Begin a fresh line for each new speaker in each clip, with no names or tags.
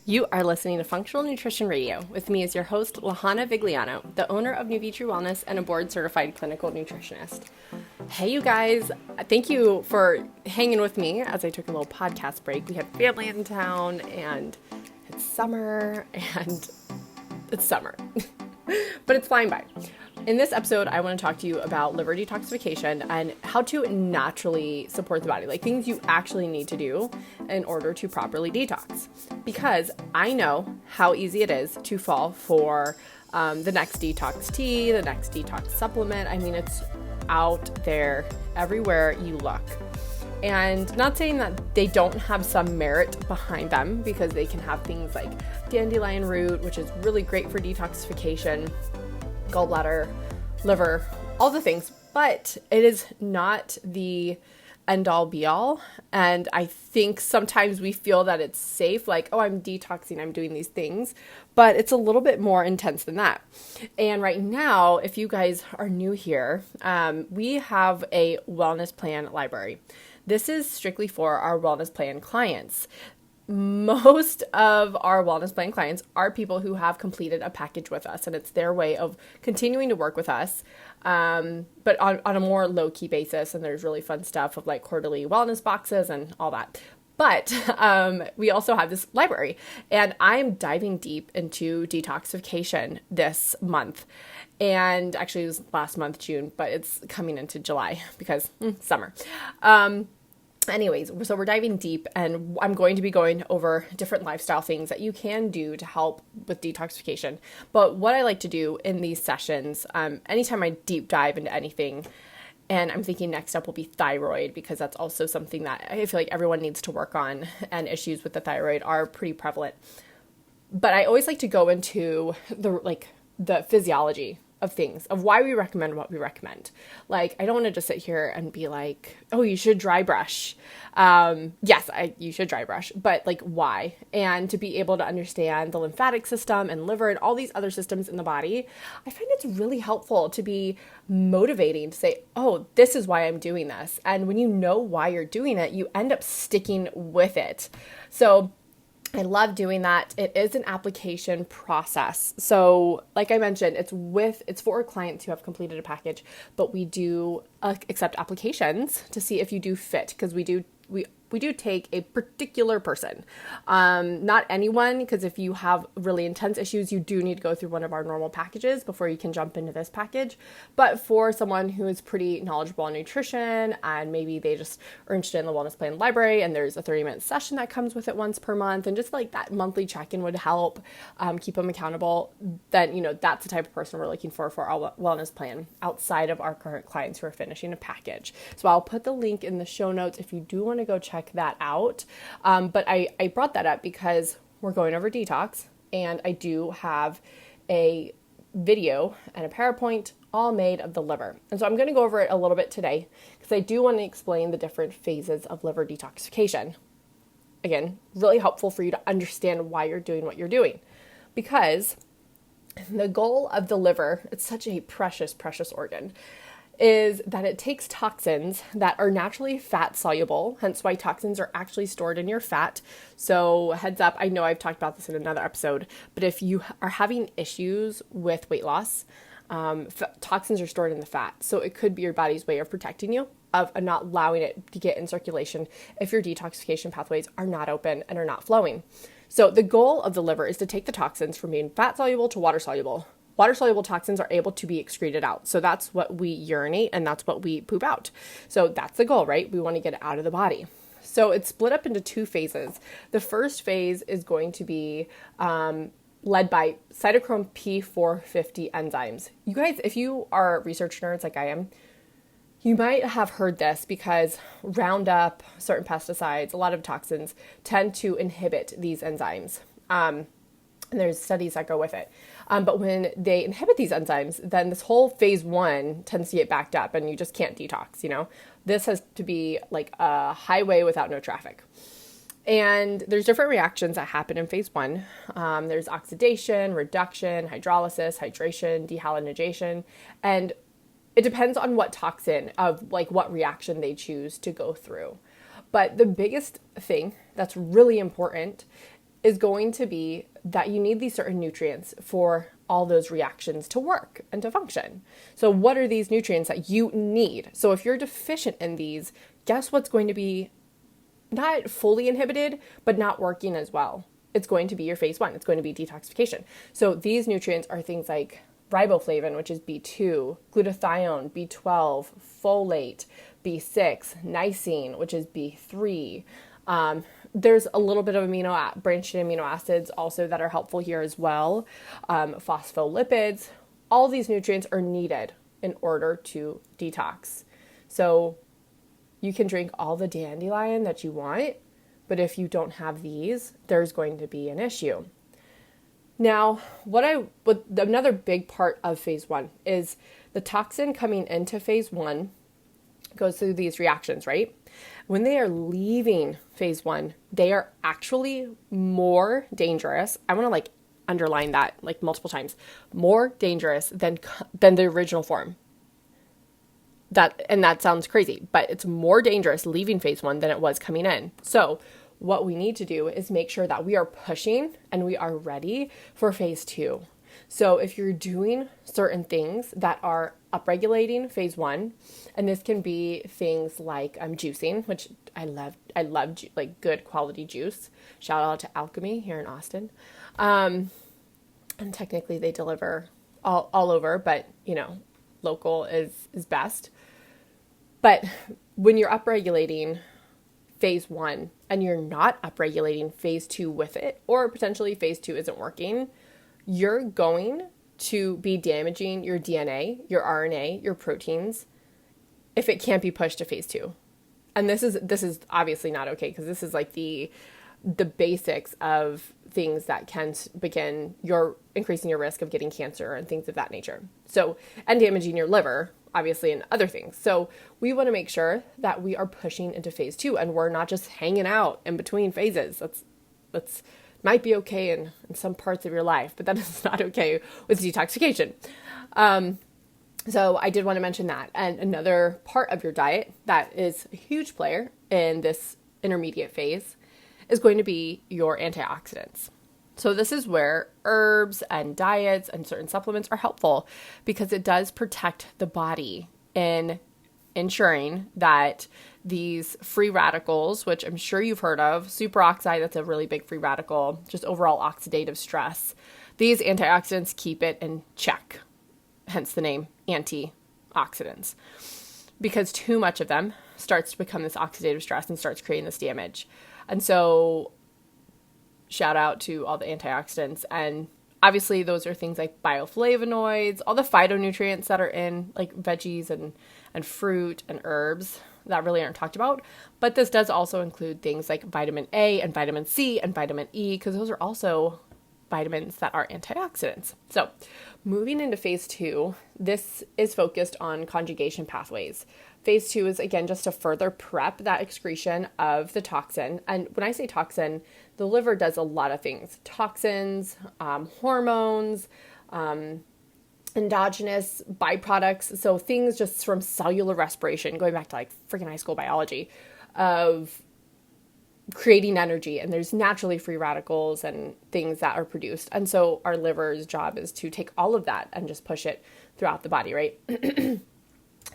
You are listening to Functional Nutrition Radio. With me as your host, Lahana Vigliano, the owner of Nuvitri Wellness and a board-certified clinical nutritionist. Hey, you guys. Thank you for hanging with me as I took a little podcast break. We had family in town, and it's summer, but it's flying by. In this episode, I want to talk to you about liver detoxification and how to naturally support the body, like things you actually need to do in order to properly detox. Because I know how easy it is to fall for the next detox tea, the next detox supplement. I mean, it's out there everywhere you look. And not saying that they don't have some merit behind them, because they can have things like dandelion root, which is really great for detoxification, gallbladder, liver, all the things, but it is not the end all be all. And I think sometimes we feel that it's safe, like, oh, I'm detoxing, I'm doing these things, but it's a little bit more intense than that. And right now, if you guys are new here, we have a wellness plan library. This is strictly for our wellness plan clients. Most of our wellness plan clients are people who have completed a package with us, and it's their way of continuing to work with us, but on a more low-key basis. And there's really fun stuff of like quarterly wellness boxes and all that. But we also have this library, and I'm diving deep into detoxification this month. And actually, it was last month, June, but it's coming into July because summer. Anyways, so we're diving deep, and I'm going to be going over different lifestyle things that you can do to help with detoxification. But what I like to do in these sessions, anytime I deep dive into anything, and I'm thinking next up will be thyroid, because that's also something that I feel like everyone needs to work on, and issues with the thyroid are pretty prevalent. But I always like to go into the physiology of things, of why we recommend what we recommend. Like, I don't want to just sit here and be like, oh, you should dry brush. Yes, you should dry brush, but like, why? And to be able to understand the lymphatic system and liver and all these other systems in the body, I find it's really helpful to be motivating to say, oh, this is why I'm doing this. And when you know why you're doing it, you end up sticking with it. So I love doing that. It is an application process. So like I mentioned, it's for clients who have completed a package, but we do accept applications to see if you do fit, because we do take a particular person, not anyone, because if you have really intense issues, you do need to go through one of our normal packages before you can jump into this package. But for someone who is pretty knowledgeable on nutrition, and maybe they just are interested in the wellness plan library, and there's a 30-minute session that comes with it once per month, and just like that monthly check-in would help keep them accountable, then, that's the type of person we're looking for our wellness plan outside of our current clients who are finishing a package. So I'll put the link in the show notes if you do want to go check that out. But I brought that up because we're going over detox, and I do have a video and a PowerPoint all made of the liver. And so I'm going to go over it a little bit today, because I do want to explain the different phases of liver detoxification. Again, really helpful for you to understand why you're doing what you're doing, because the goal of the liver, it's such a precious, precious organ, is that it takes toxins that are naturally fat soluble, hence why toxins are actually stored in your fat. So heads up, I know I've talked about this in another episode, but if you are having issues with weight loss, toxins are stored in the fat. So it could be your body's way of protecting you, of not allowing it to get in circulation if your detoxification pathways are not open and are not flowing. So the goal of the liver is to take the toxins from being fat soluble to water soluble. Water-soluble toxins are able to be excreted out. So that's what we urinate, and that's what we poop out. So that's the goal, right? We want to get it out of the body. So it's split up into two phases. The first phase is going to be led by cytochrome P450 enzymes. You guys, if you are research nerds like I am, you might have heard this, because Roundup, certain pesticides, a lot of toxins tend to inhibit these enzymes. And there's studies that go with it. But when they inhibit these enzymes, then this whole phase one tends to get backed up, and you just can't detox, This has to be like a highway without no traffic. And there's different reactions that happen in phase one. There's oxidation, reduction, hydrolysis, hydration, dehalinization, and it depends on what toxin of like what reaction they choose to go through. But the biggest thing that's really important is going to be that you need these certain nutrients for all those reactions to work and to function. So what are these nutrients that you need? So if you're deficient in these, guess what's going to be not fully inhibited, but not working as well? It's going to be your phase one. It's going to be detoxification. So these nutrients are things like riboflavin, which is B2, glutathione, B12, folate, B6, niacin, which is B3. There's a little bit of branched amino acids also that are helpful here as well. Phospholipids. All these nutrients are needed in order to detox. So you can drink all the dandelion that you want, but if you don't have these, there's going to be an issue. Now, another big part of phase one is the toxin coming into phase one goes through these reactions, right? When they are leaving phase one, they are actually more dangerous. I want to underline that multiple times. More dangerous than the original form. That sounds crazy, but it's more dangerous leaving phase one than it was coming in. So what we need to do is make sure that we are pushing and we are ready for phase two. So if you're doing certain things that are upregulating phase one, and this can be things like juicing, which I love good quality juice. Shout out to Alchemy here in Austin. And technically they deliver all over, but local is best. But when you're upregulating phase one and you're not upregulating phase two with it, or potentially phase two isn't working, you're going to be damaging your DNA, your RNA, your proteins if it can't be pushed to phase two. And this is obviously not okay, because this is the basics of things that can begin increasing your risk of getting cancer and things of that nature. So, and damaging your liver, obviously, and other things. So we want to make sure that we are pushing into phase two and we're not just hanging out in between phases. That's might be okay in some parts of your life, but that is not okay with detoxification. So I did want to mention that. And another part of your diet that is a huge player in this intermediate phase is going to be your antioxidants. So this is where herbs and diets and certain supplements are helpful, because it does protect the body in ensuring that these free radicals, which I'm sure you've heard of, superoxide, that's a really big free radical, just overall oxidative stress. These antioxidants keep it in check, hence the name antioxidants, because too much of them starts to become this oxidative stress and starts creating this damage. And so shout out to all the antioxidants. And obviously those are things like bioflavonoids, all the phytonutrients that are in veggies and fruit and herbs that really aren't talked about. But this does also include things like vitamin A and vitamin C and vitamin E, because those are also vitamins that are antioxidants. So moving into phase two, this is focused on conjugation pathways. Phase two is, again, just to further prep that excretion of the toxin. And when I say toxin, the liver does a lot of things. Toxins, hormones, endogenous byproducts. So things just from cellular respiration, going back to freaking high school biology, of creating energy. And there's naturally free radicals and things that are produced. And so our liver's job is to take all of that and just push it throughout the body, right?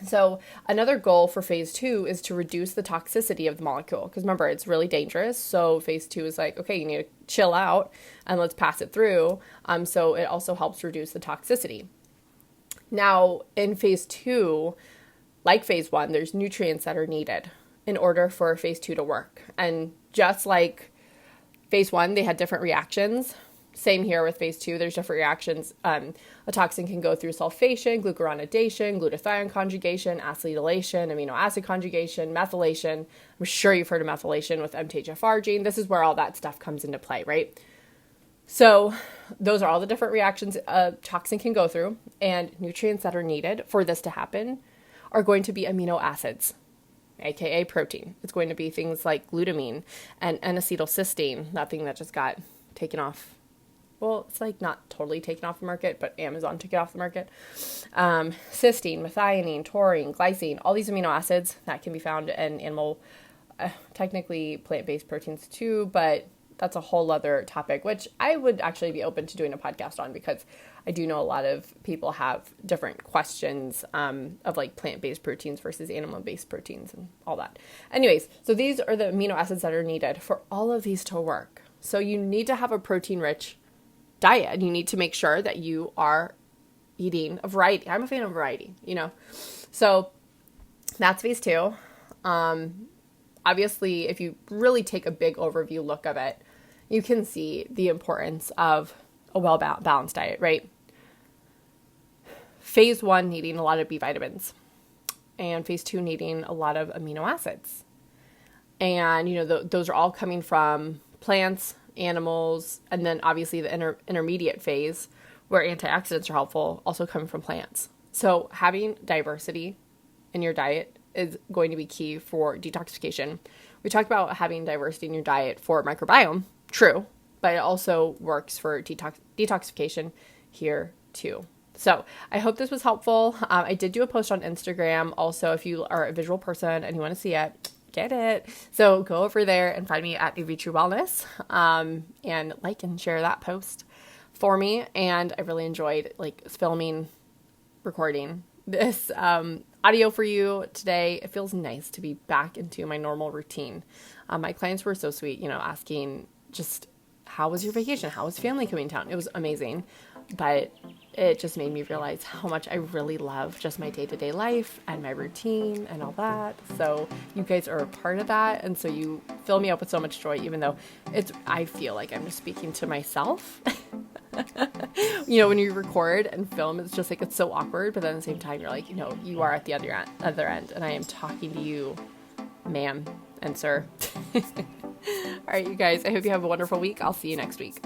So another goal for phase two is to reduce the toxicity of the molecule. Because remember, it's really dangerous. So phase two is okay, you need to chill out and let's pass it through. So it also helps reduce the toxicity. Now, in phase two, like phase one, there's nutrients that are needed in order for phase two to work. And just like phase one, they had different reactions. Same here with phase two, there's different reactions. A toxin can go through sulfation, glucuronidation, glutathione conjugation, acetylation, amino acid conjugation, methylation. I'm sure you've heard of methylation with MTHFR gene. This is where all that stuff comes into play, right? So those are all the different reactions a toxin can go through, and nutrients that are needed for this to happen are going to be amino acids, aka protein. It's going to be things like glutamine and N-acetylcysteine, that thing that just got taken off. Well, it's not totally taken off the market, but Amazon took it off the market. Cysteine, methionine, taurine, glycine, all these amino acids that can be found in animal, technically plant-based proteins too, but that's a whole other topic, which I would actually be open to doing a podcast on, because I do know a lot of people have different questions of like plant-based proteins versus animal-based proteins and all that. Anyways, so these are the amino acids that are needed for all of these to work. So you need to have a protein-rich diet. You need to make sure that you are eating a variety. I'm a fan of variety, So that's phase 2. Obviously, if you really take a big overview look of it, you can see the importance of a well-balanced diet, right? Phase 1 needing a lot of B vitamins, and phase 2 needing a lot of amino acids. And, those are all coming from plants, animals, and then obviously the intermediate phase where antioxidants are helpful, also coming from plants. So having diversity in your diet is going to be key for detoxification. We talked about having diversity in your diet for microbiome, true, but it also works for detoxification here too. So I hope this was helpful. I did do a post on Instagram. Also, if you are a visual person and you want to see it, get it. So go over there and find me at Navy True Wellness, and like and share that post for me. And I really enjoyed recording this audio for you today. It feels nice to be back into my normal routine. My clients were so sweet, asking just, how was your vacation? How was family coming to town? It was amazing, but it just made me realize how much I really love just my day-to-day life and my routine and all that. So you guys are a part of that. And so you fill me up with so much joy, even though I feel like I'm just speaking to myself. When you record and film, it's just it's so awkward, but then at the same time, you're like, you are at the other end, and I am talking to you, ma'am and sir. All right, you guys, I hope you have a wonderful week. I'll see you next week.